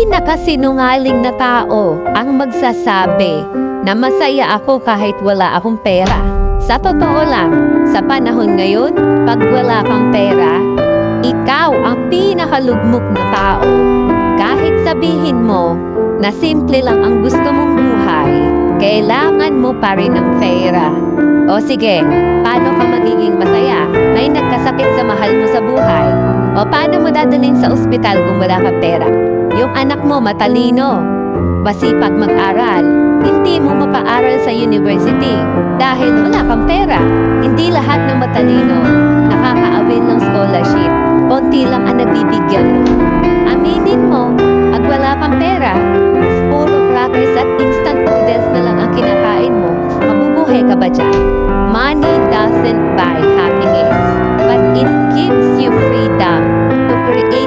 pinakasinungaling na tao ang magsasabi na masaya ako kahit wala akong pera. Sa totoo lang, sa panahon ngayon, pag wala kang pera, ikaw ang pinakalugmok na tao. Kahit sabihin mo na simple lang ang gusto mong buhay, kailangan mo pa rin ng pera. O sige, paano ka magiging masaya? May nagkasakit sa mahal mo sa buhay. O paano mo dadalhin sa ospital kung wala kang pera? Yung anak mo matalino, masipag mag-aral, hindi mo mapaaral sa university dahil wala kang pera. Hindi lahat ng matalino nakaka-avail ng scholarship. Konti lang ang nabibigyan mo. Aminin mo, pag wala kang pera, puro crackers at instant noodles na lang ang kinakain mo, mabubuhay ka ba dyan? Money doesn't buy happiness, but it gives you freedom to create